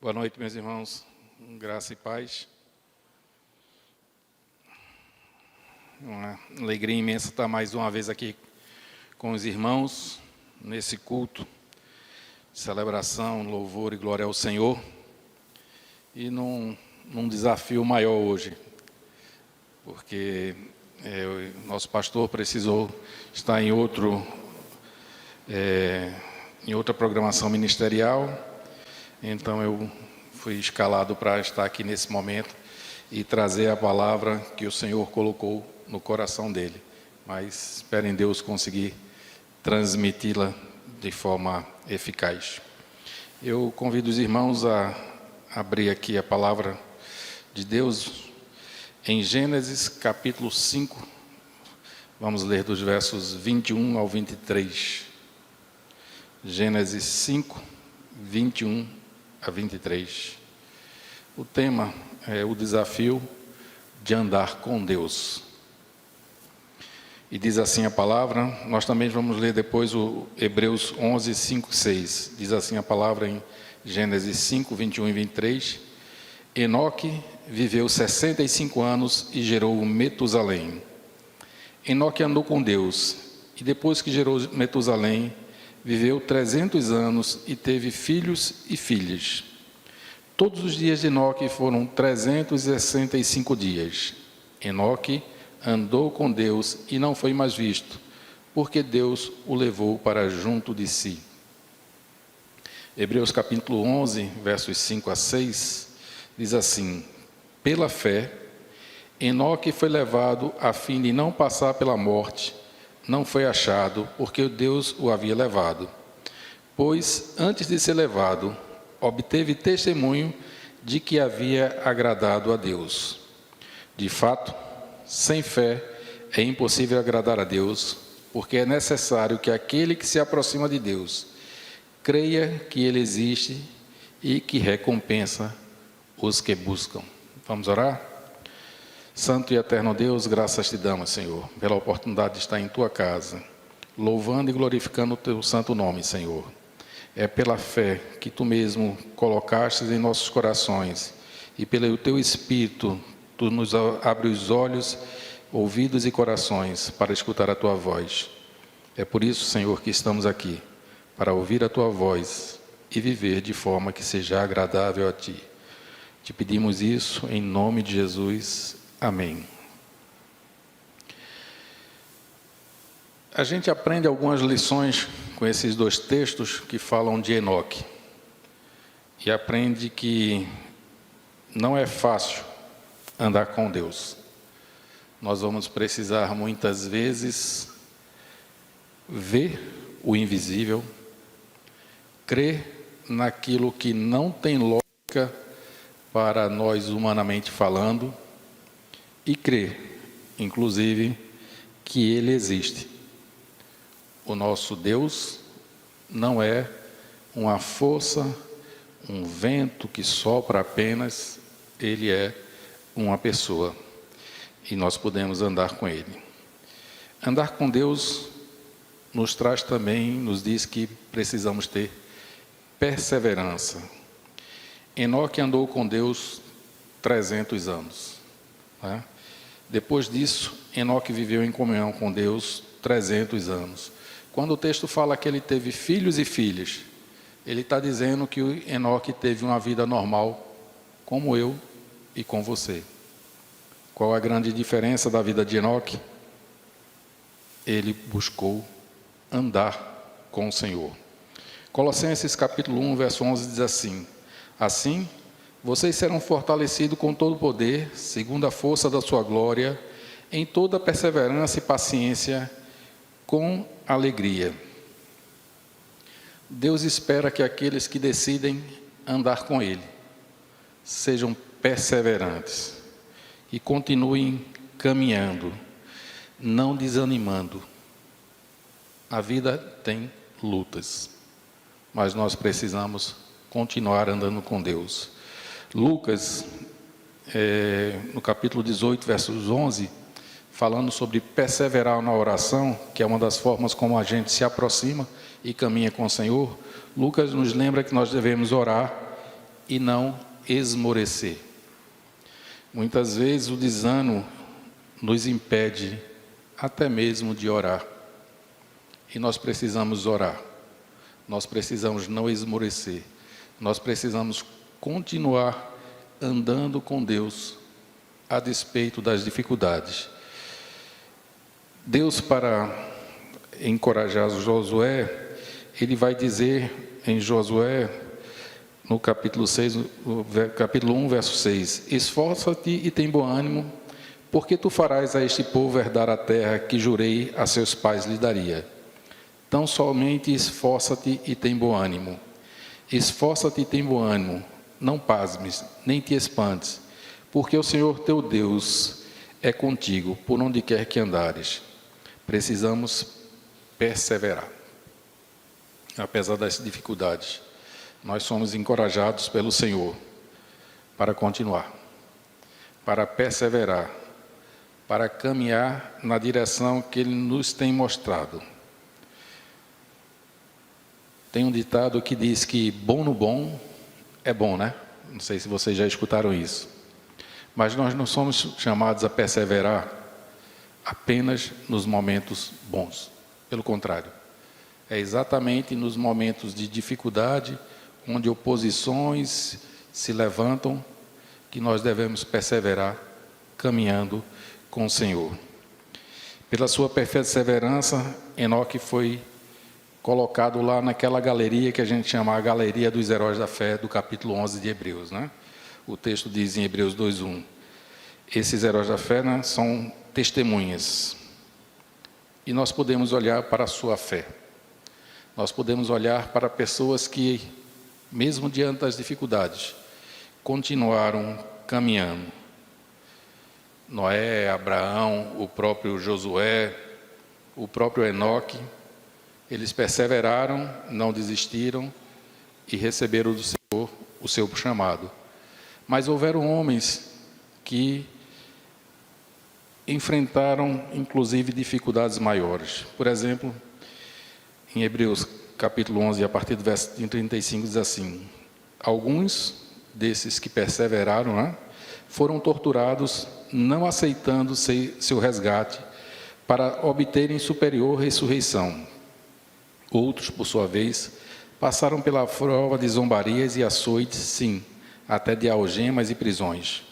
Boa noite, meus irmãos. Graça e paz. Uma alegria imensa estar mais uma vez aqui com os irmãos, nesse culto, celebração, louvor e glória ao Senhor. E num desafio maior hoje, porque o nosso pastor precisou estar em outra programação ministerial. Então eu fui escalado para estar aqui nesse momento e trazer a palavra que o Senhor colocou no coração dele. Mas espero em Deus conseguir transmiti-la de forma eficaz. Eu convido os irmãos a abrir aqui a palavra de Deus em Gênesis capítulo 5. Vamos ler dos versos 21 ao 23. Gênesis 5, 21 a 23. O tema é o desafio de andar com Deus. E diz assim a palavra, nós também vamos ler depois o Hebreus 11, 5, 6. Diz assim a palavra em Gênesis 5, 21 e 23. Enoque viveu 65 anos e gerou Metusalém. Enoque andou com Deus, e depois que gerou Metusalém, viveu 300 anos e teve filhos e filhas. Todos os dias de Enoque foram 365 dias. Enoque andou com Deus e não foi mais visto, porque Deus o levou para junto de si. Hebreus capítulo 11, versos 5 a 6, diz assim: pela fé, Enoque foi levado a fim de não passar pela morte. Não foi achado, porque Deus o havia levado. Pois, antes de ser levado, obteve testemunho de que havia agradado a Deus. De fato, sem fé é impossível agradar a Deus, porque é necessário que aquele que se aproxima de Deus creia que Ele existe e que recompensa os que buscam. Vamos orar? Santo e eterno Deus, graças te damos, Senhor, pela oportunidade de estar em Tua casa, louvando e glorificando o Teu santo nome, Senhor. É pela fé que Tu mesmo colocaste em nossos corações e pelo Teu Espírito, Tu nos abre os olhos, ouvidos e corações para escutar a Tua voz. É por isso, Senhor, que estamos aqui, para ouvir a Tua voz e viver de forma que seja agradável a Ti. Te pedimos isso em nome de Jesus. Amém. A gente aprende algumas lições com esses dois textos que falam de Enoque. E aprende que não é fácil andar com Deus. Nós vamos precisar muitas vezes ver o invisível, crer naquilo que não tem lógica para nós humanamente falando, e crer, inclusive, que Ele existe. O nosso Deus não é uma força, um vento que sopra apenas, Ele é uma pessoa. E nós podemos andar com Ele. Andar com Deus nos traz também, nos diz que precisamos ter perseverança. Enoque andou com Deus 300 anos, né? Depois disso, Enoque viveu em comunhão com Deus 300 anos. Quando o texto fala que ele teve filhos e filhas, ele está dizendo que Enoque teve uma vida normal, como eu e com você. Qual a grande diferença da vida de Enoque? Ele buscou andar com o Senhor. Colossenses capítulo 1, verso 11 diz assim: assim, vocês serão fortalecidos com todo o poder, segundo a força da sua glória, em toda perseverança e paciência, com alegria. Deus espera que aqueles que decidem andar com Ele sejam perseverantes e continuem caminhando, não desanimando. A vida tem lutas, mas nós precisamos continuar andando com Deus. Lucas, no capítulo 18, versos 11, falando sobre perseverar na oração, que é uma das formas como a gente se aproxima e caminha com o Senhor, Lucas nos lembra que nós devemos orar e não esmorecer. Muitas vezes o desânimo nos impede até mesmo de orar. E nós precisamos orar. Nós precisamos não esmorecer. Nós precisamos continuar andando com Deus a despeito das dificuldades. Deus, para encorajar Josué, ele vai dizer em Josué, no capítulo 6, capítulo 1, verso 6, esforça-te e tem bom ânimo, porque tu farás a este povo herdar a terra que jurei a seus pais lhe daria. Tão somente esforça-te e tem bom ânimo. Esforça-te e tem bom ânimo, não pasmes, nem te espantes, porque o Senhor teu Deus é contigo, por onde quer que andares. Precisamos perseverar. Apesar das dificuldades, nós somos encorajados pelo Senhor para continuar, para perseverar, para caminhar na direção que Ele nos tem mostrado. Tem um ditado que diz que bom no bom é bom, né? Não sei se vocês já escutaram isso. Mas nós não somos chamados a perseverar apenas nos momentos bons. Pelo contrário, é exatamente nos momentos de dificuldade, onde oposições se levantam, que nós devemos perseverar caminhando com o Senhor. Pela sua perseverança, Enoque foi colocado lá naquela galeria que a gente chama a Galeria dos Heróis da Fé, do capítulo 11 de Hebreus, né? O texto diz em Hebreus 2:1, esses heróis da fé, né, são testemunhas. E nós podemos olhar para a sua fé. Nós podemos olhar para pessoas que, mesmo diante das dificuldades, continuaram caminhando. Noé, Abraão, o próprio Josué, o próprio Enoque, eles perseveraram, não desistiram e receberam do Senhor o seu chamado. Mas houveram homens que enfrentaram, inclusive, dificuldades maiores. Por exemplo, em Hebreus capítulo 11, a partir do verso 35, diz assim, alguns desses que perseveraram, né, foram torturados, não aceitando seu resgate, para obterem superior ressurreição. Outros, por sua vez, passaram pela prova de zombarias e açoites, sim, até de algemas e prisões.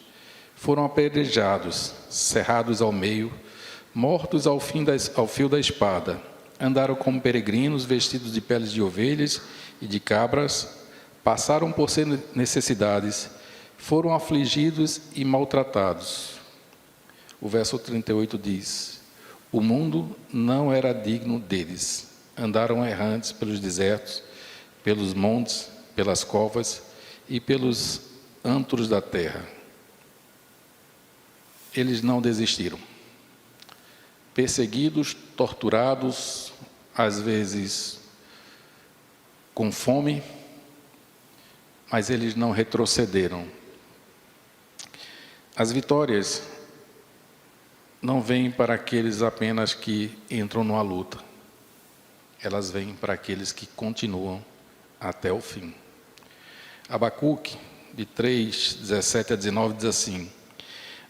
Foram apedrejados, cerrados ao meio, mortos ao fio da espada. Andaram como peregrinos, vestidos de peles de ovelhas e de cabras, passaram por necessidades, foram afligidos e maltratados. O verso 38 diz, o mundo não era digno deles. Andaram errantes pelos desertos, pelos montes, pelas covas e pelos antros da terra. Eles não desistiram. Perseguidos, torturados, às vezes com fome, mas eles não retrocederam. As vitórias não vêm para aqueles apenas que entram numa luta. Elas vêm para aqueles que continuam até o fim. Abacuque, de 3, 17 a 19, diz assim,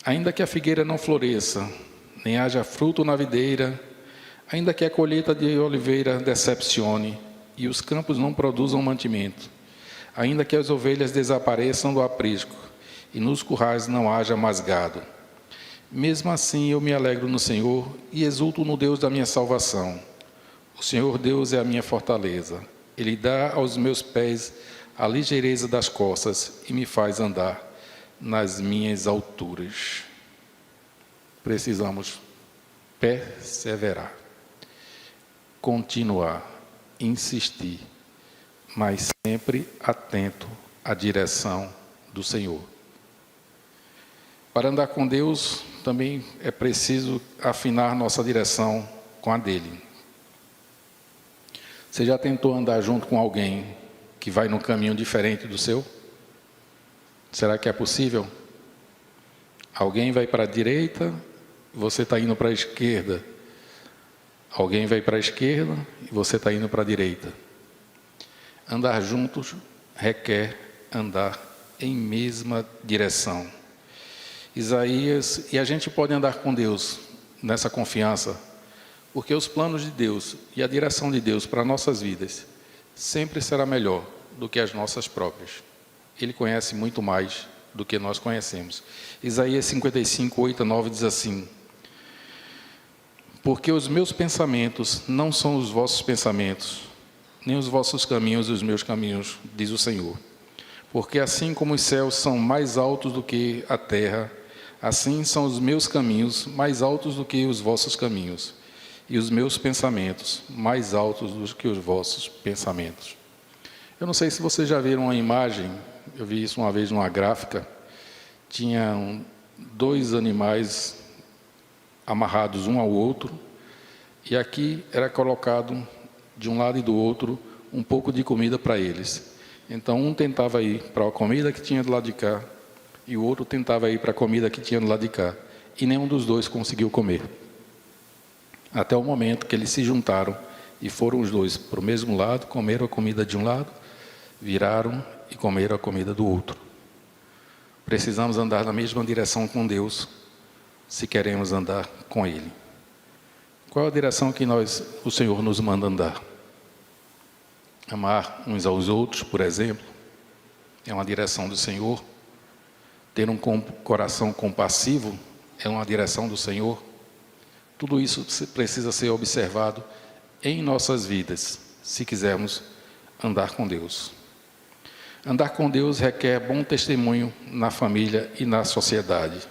ainda que a figueira não floresça, nem haja fruto na videira, ainda que a colheita de oliveira decepcione, e os campos não produzam mantimento, ainda que as ovelhas desapareçam do aprisco, e nos currais não haja mais gado. Mesmo assim eu me alegro no Senhor, e exulto no Deus da minha salvação. O Senhor Deus é a minha fortaleza. Ele dá aos meus pés a ligeireza das costas e me faz andar nas minhas alturas. Precisamos perseverar, continuar, insistir, mas sempre atento à direção do Senhor. Para andar com Deus, também é preciso afinar nossa direção com a dele. Você já tentou andar junto com alguém que vai num caminho diferente do seu? Será que é possível? Alguém vai para a direita, você está indo para a esquerda. Alguém vai para a esquerda e você está indo para a direita. Andar juntos requer andar em mesma direção. Isaías, e a gente pode andar com Deus nessa confiança, porque os planos de Deus e a direção de Deus para nossas vidas sempre será melhor do que as nossas próprias. Ele conhece muito mais do que nós conhecemos. Isaías 55, 8 a 9 diz assim: porque os meus pensamentos não são os vossos pensamentos, nem os vossos caminhos os meus caminhos, diz o Senhor. Porque assim como os céus são mais altos do que a terra, assim são os meus caminhos mais altos do que os vossos caminhos, e os meus pensamentos mais altos do que os vossos pensamentos. Eu não sei se vocês já viram uma imagem, eu vi isso uma vez numa gráfica, tinham dois animais amarrados um ao outro, e aqui era colocado de um lado e do outro um pouco de comida para eles. Então um tentava ir para a comida que tinha do lado de cá, e o outro tentava ir para a comida que tinha do lado de cá, e nenhum dos dois conseguiu comer. Até o momento que eles se juntaram e foram os dois para o mesmo lado, comeram a comida de um lado, viraram e comeram a comida do outro. Precisamos andar na mesma direção com Deus, se queremos andar com Ele. Qual é a direção que o Senhor nos manda andar? Amar uns aos outros, por exemplo, é uma direção do Senhor. Ter um coração compassivo é uma direção do Senhor. Tudo isso precisa ser observado em nossas vidas, se quisermos andar com Deus. Andar com Deus requer bom testemunho na família e na sociedade.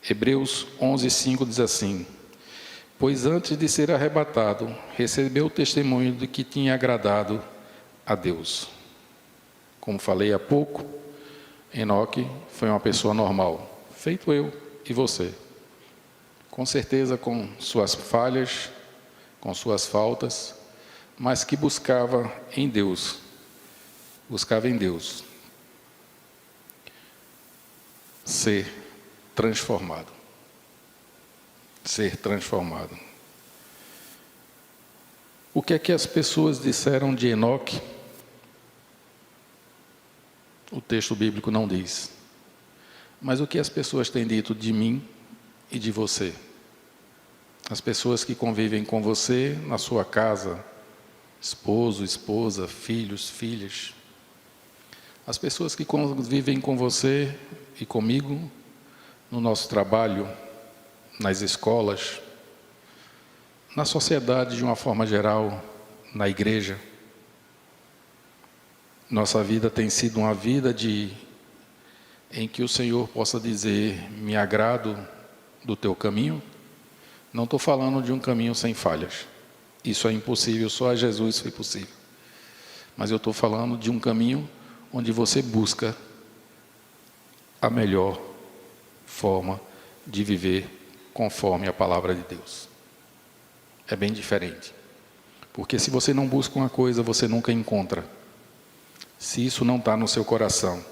Hebreus 11:5 diz assim: pois antes de ser arrebatado, recebeu o testemunho de que tinha agradado a Deus. Como falei há pouco, Enoque foi uma pessoa normal, feito eu e você. Com certeza com suas falhas, com suas faltas, mas que buscava em Deus ser transformado. Ser transformado. O que é que as pessoas disseram de Enoque? O texto bíblico não diz. Mas o que as pessoas têm dito de mim e de você? As pessoas que convivem com você na sua casa, esposo, esposa, filhos, filhas. As pessoas que convivem com você e comigo no nosso trabalho, nas escolas, na sociedade de uma forma geral, na igreja. Nossa vida tem sido uma vida em que o Senhor possa dizer: me agrado do teu caminho. Não estou falando de um caminho sem falhas. Isso é impossível, só a Jesus foi possível. Mas eu estou falando de um caminho onde você busca a melhor forma de viver conforme a palavra de Deus. É bem diferente. Porque se você não busca uma coisa, você nunca encontra. Se isso não está no seu coração,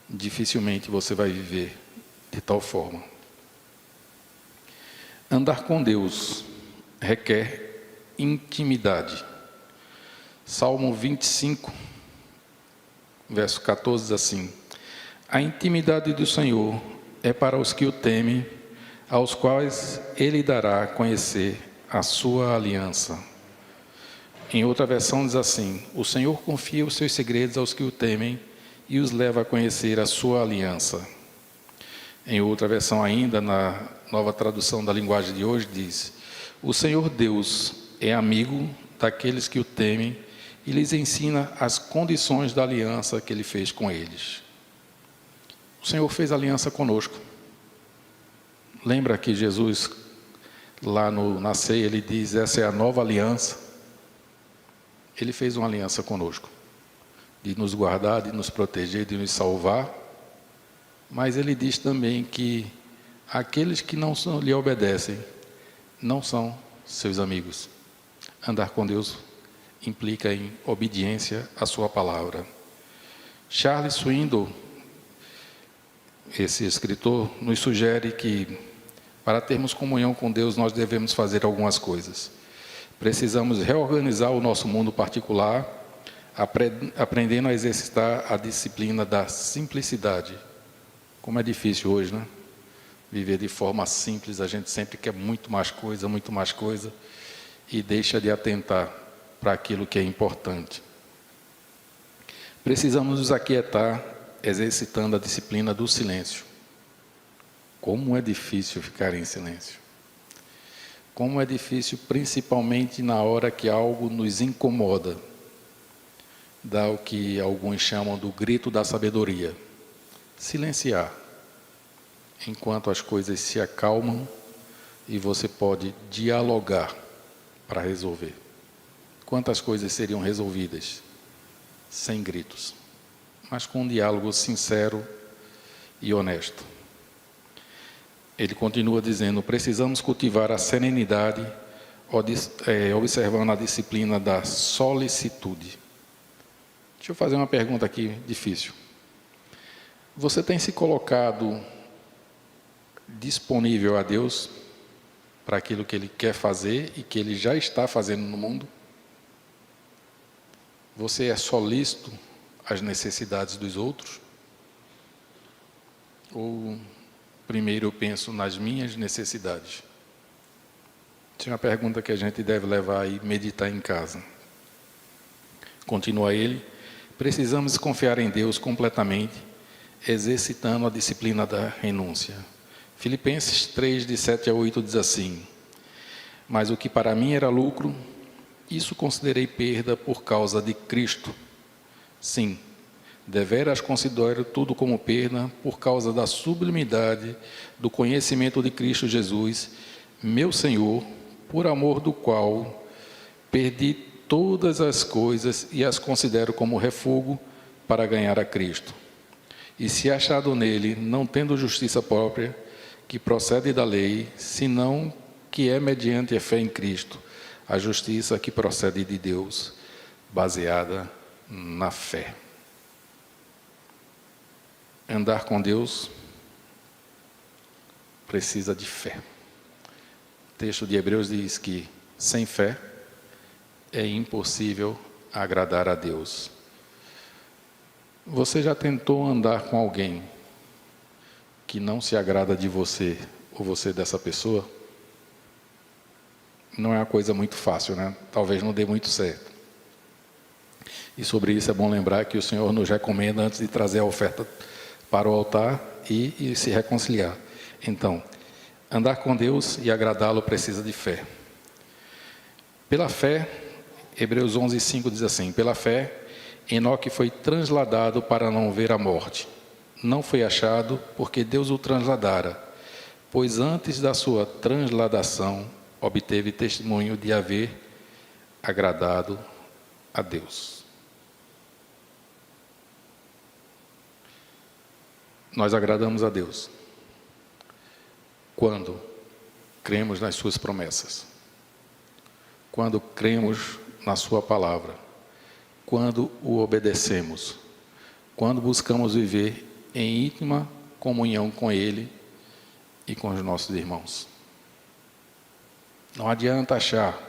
dificilmente você vai viver de tal forma. Andar com Deus requer intimidade. Salmo 25, verso 14 diz assim: a intimidade do Senhor é para os que o temem, aos quais Ele dará a conhecer a sua aliança. Em outra versão diz assim: o Senhor confia os seus segredos aos que o temem e os leva a conhecer a sua aliança. Em outra versão ainda, na nova tradução da linguagem de hoje, diz: o Senhor Deus é amigo daqueles que o temem e lhes ensina as condições da aliança que Ele fez com eles. O Senhor fez aliança conosco. Lembra que Jesus, lá na ceia, Ele diz: essa é a nova aliança. Ele fez uma aliança conosco, de nos guardar, de nos proteger, de nos salvar. Mas Ele diz também que aqueles que não lhe obedecem, não são seus amigos. Andar com Deus implica em obediência à sua palavra. Charles Swindoll, esse escritor, nos sugere que para termos comunhão com Deus nós devemos fazer algumas coisas. Precisamos reorganizar o nosso mundo particular, aprendendo a exercitar a disciplina da simplicidade. Como é difícil hoje, né? Viver de forma simples, a gente sempre quer muito mais coisa, e deixa de atentar para aquilo que é importante. Precisamos nos aquietar, exercitando a disciplina do silêncio. Como é difícil ficar em silêncio. Como é difícil, principalmente na hora que algo nos incomoda. Dá o que alguns chamam do grito da sabedoria. Silenciar. Enquanto as coisas se acalmam e você pode dialogar para resolver. Quantas coisas seriam resolvidas sem gritos, mas com um diálogo sincero e honesto. Ele continua dizendo, precisamos cultivar a serenidade, observando a disciplina da solicitude. Deixa eu fazer uma pergunta aqui difícil. Você tem se colocado disponível a Deus para aquilo que Ele quer fazer e que Ele já está fazendo no mundo? Você é solícito às necessidades dos outros? Ou primeiro eu penso nas minhas necessidades? Essa é uma pergunta que a gente deve levar e meditar em casa. Continua ele, precisamos confiar em Deus completamente, exercitando a disciplina da renúncia. Filipenses 3, de 7 a 8 diz assim, mas o que para mim era lucro, isso considerei perda por causa de Cristo. Sim, deveras considero tudo como perda por causa da sublimidade do conhecimento de Cristo Jesus, meu Senhor, por amor do qual perdi todas as coisas e as considero como refúgio para ganhar a Cristo. E se achado nele, não tendo justiça própria, que procede da lei, senão que é mediante a fé em Cristo, a justiça que procede de Deus, baseada na fé. Andar com Deus precisa de fé. O texto de Hebreus diz que sem fé é impossível agradar a Deus. Você já tentou andar com alguém que não se agrada de você ou você dessa pessoa? Não é uma coisa muito fácil, né? Talvez não dê muito certo. E sobre isso é bom lembrar que o Senhor nos recomenda antes de trazer a oferta para o altar e se reconciliar. Então, andar com Deus e agradá-lo precisa de fé. Pela fé, Hebreus 11, 5 diz assim, pela fé, Enoque foi transladado para não ver a morte. Não foi achado porque Deus o transladara, pois antes da sua transladação, obteve testemunho de haver agradado a Deus. Nós agradamos a Deus quando cremos nas suas promessas, quando cremos na sua palavra, quando o obedecemos, quando buscamos viver em íntima comunhão com Ele e com os nossos irmãos. Não adianta achar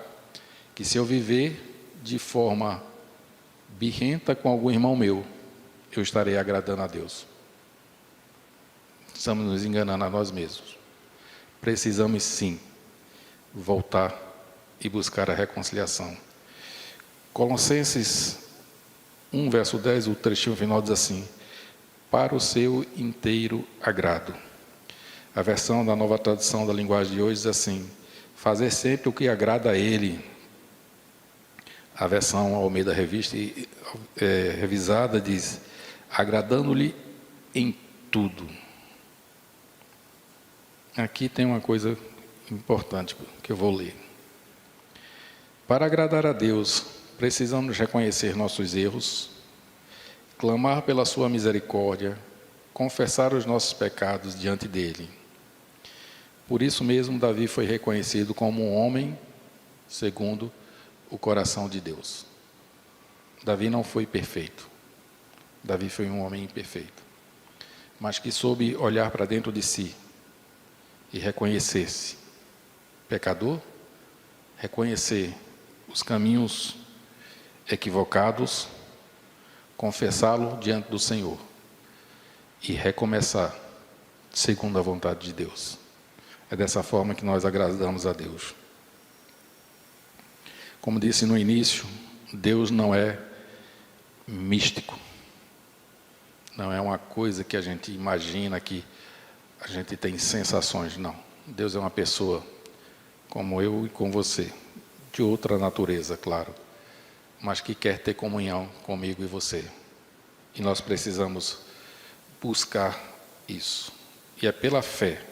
que se eu viver de forma birrenta com algum irmão meu, eu estarei agradando a Deus. Estamos nos enganando a nós mesmos. Precisamos sim voltar e buscar a reconciliação. Colossenses 1, verso 10, o trechinho final diz assim, para o seu inteiro agrado. A versão da Nova Tradução da Linguagem de hoje diz assim, fazer sempre o que agrada a Ele. A versão Almeida Revista revisada diz, agradando-lhe em tudo. Aqui tem uma coisa importante que eu vou ler. Para agradar a Deus, precisamos reconhecer nossos erros, clamar pela sua misericórdia, confessar os nossos pecados diante dele. Por isso mesmo, Davi foi reconhecido como um homem segundo o coração de Deus. Davi não foi perfeito. Davi foi um homem imperfeito, mas que soube olhar para dentro de si e reconhecer-se pecador, reconhecer os caminhos equivocados confessá-lo diante do Senhor e recomeçar segundo a vontade de Deus. É dessa forma que nós agradamos a Deus. Como disse no início, Deus não é místico. Não é uma coisa que a gente imagina que a gente tem sensações, não. Deus é uma pessoa como eu e com você, de outra natureza, claro, mas que quer ter comunhão comigo e você. E nós precisamos buscar isso. E é pela fé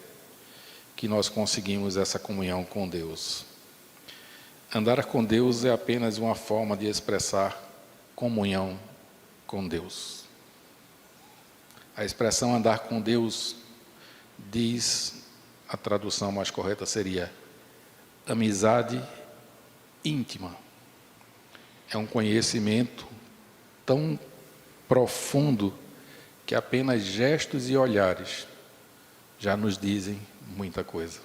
que nós conseguimos essa comunhão com Deus. Andar com Deus é apenas uma forma de expressar comunhão com Deus. A expressão andar com Deus diz, a tradução mais correta seria amizade íntima. É um conhecimento tão profundo que apenas gestos e olhares já nos dizem muita coisa.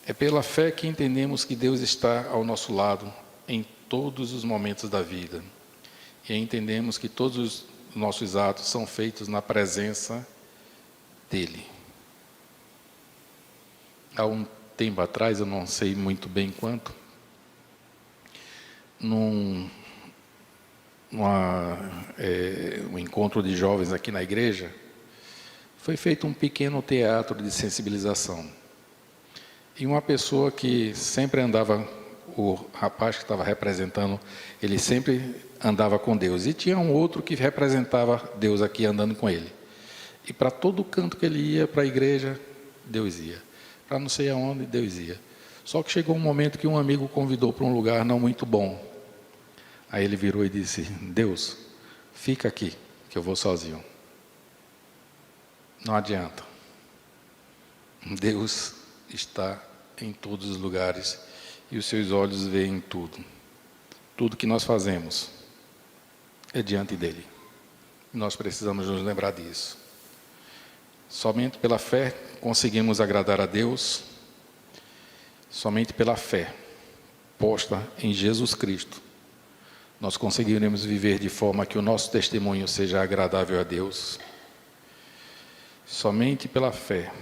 É pela fé que entendemos que Deus está ao nosso lado em todos os momentos da vida. E entendemos que todos os nossos atos são feitos na presença dEle. Há um tempo atrás, eu não sei muito bem quanto, um encontro de jovens aqui na igreja, foi feito um pequeno teatro de sensibilização. E uma pessoa que sempre andava, o rapaz que estava representando, ele sempre andava com Deus. E tinha um outro que representava Deus aqui andando com ele. E para todo canto que ele ia, para a igreja, Deus ia. Para não sei aonde, Deus ia. Só que chegou um momento que um amigo o convidou para um lugar não muito bom. Aí ele virou e disse: Deus, fica aqui, que eu vou sozinho. Não adianta. Deus está em todos os lugares e os seus olhos veem tudo. Tudo que nós fazemos é diante dele. Nós precisamos nos lembrar disso. Somente pela fé conseguimos agradar a Deus. Somente pela fé posta em Jesus Cristo nós conseguiremos viver de forma que o nosso testemunho seja agradável a Deus. Somente pela fé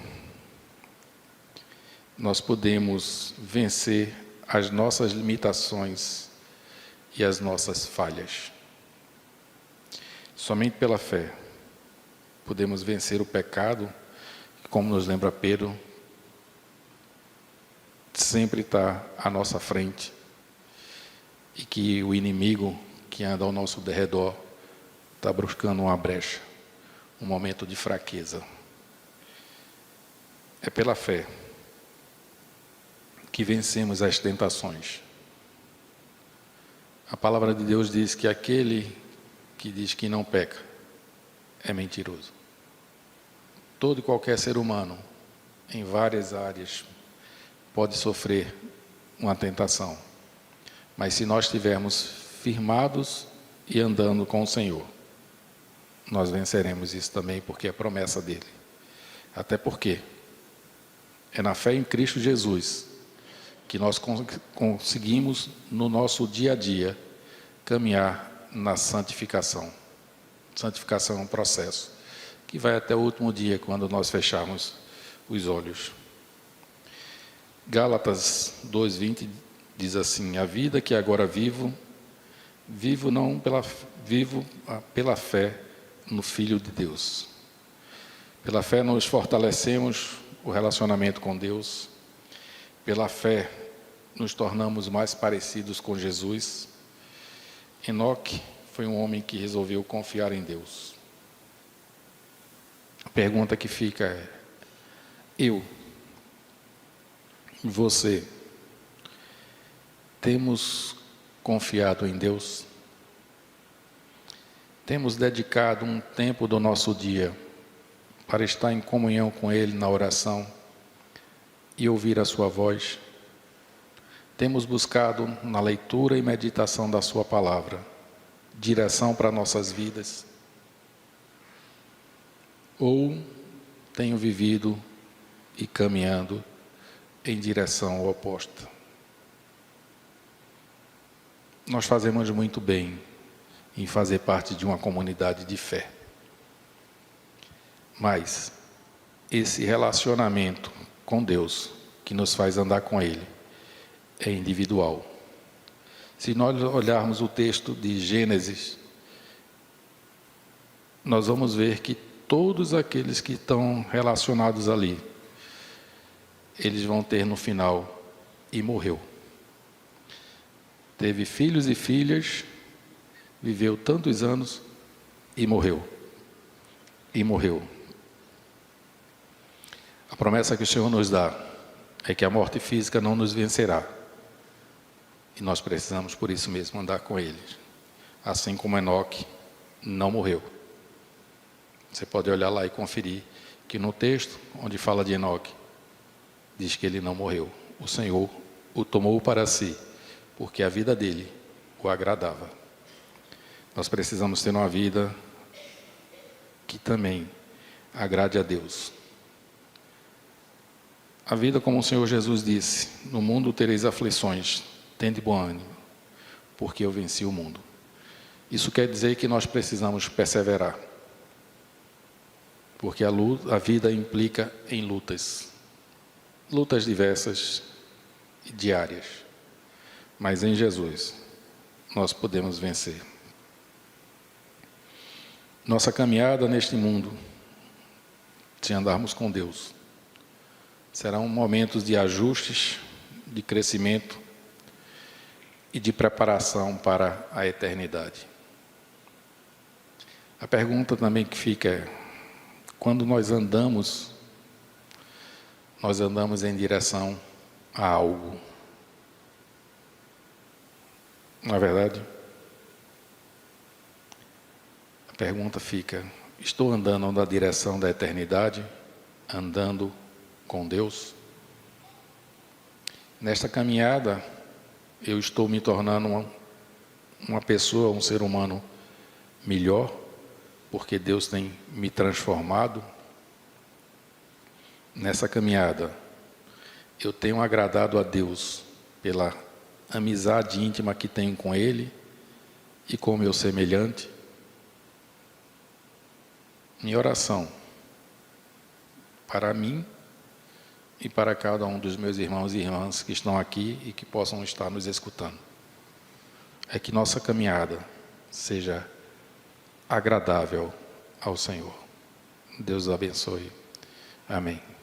nós podemos vencer as nossas limitações e as nossas falhas. Somente pela fé podemos vencer o pecado, que, como nos lembra Pedro, sempre está à nossa frente, e que o inimigo que anda ao nosso derredor está buscando uma brecha, um momento de fraqueza. É pela fé que vencemos as tentações. A palavra de Deus diz que aquele que diz que não peca é mentiroso. Todo e qualquer ser humano, em várias áreas, pode sofrer uma tentação. Mas se nós estivermos firmados e andando com o Senhor, nós venceremos isso também, porque é promessa dele. Até porque é na fé em Cristo Jesus que nós conseguimos, no nosso dia a dia, caminhar na santificação. Santificação é um processo que vai até o último dia, quando nós fecharmos os olhos. Gálatas 2:20 diz assim: a vida que agora vivo pela fé no Filho de Deus. Pela fé nós fortalecemos o relacionamento com Deus. Pela fé nos tornamos mais parecidos com Jesus. Enoque foi um homem que resolveu confiar em Deus. A pergunta que fica é: eu e você temos confiado em Deus? Temos dedicado um tempo do nosso dia para estar em comunhão com Ele na oração e ouvir a sua voz? Temos buscado na leitura e meditação da sua palavra direção para nossas vidas? Ou tenho vivido e caminhando em direção oposta? nós fazemos muito bem em fazer parte de uma comunidade de fé. Mas esse relacionamento com Deus, que nos faz andar com Ele, é individual. Se nós olharmos o texto de Gênesis, nós vamos ver que todos aqueles que estão relacionados ali, eles vão ter no final, e morreu. Teve filhos e filhas, viveu tantos anos e morreu. E morreu. A promessa que o Senhor nos dá é que a morte física não nos vencerá. E nós precisamos, por isso mesmo, andar com Ele. Assim como Enoque não morreu. Você pode olhar lá e conferir que no texto onde fala de Enoque, diz que ele não morreu. O Senhor o tomou para si, porque a vida dele o agradava. Nós precisamos ter uma vida que também agrade a Deus. A vida, como o Senhor Jesus disse, no mundo tereis aflições, tende bom ânimo, porque eu venci o mundo. Isso quer dizer que nós precisamos perseverar, porque a vida implica em lutas diversas e diárias, mas em Jesus nós podemos vencer. Nossa caminhada neste mundo, se andarmos com Deus, serão momentos de ajustes, de crescimento e de preparação para a eternidade. A pergunta também que fica é: quando nós andamos em direção a algo. Não é verdade? A pergunta fica: estou andando na direção da eternidade? Andando com Deus? Nesta caminhada, eu estou me tornando uma pessoa, um ser humano melhor, porque Deus tem me transformado. Nessa caminhada, eu tenho agradado a Deus pela amizade íntima que tenho com Ele e com o meu semelhante. Minha oração para mim e para cada um dos meus irmãos e irmãs que estão aqui e que possam estar nos escutando é que nossa caminhada seja agradável ao Senhor. Deus abençoe. Amém.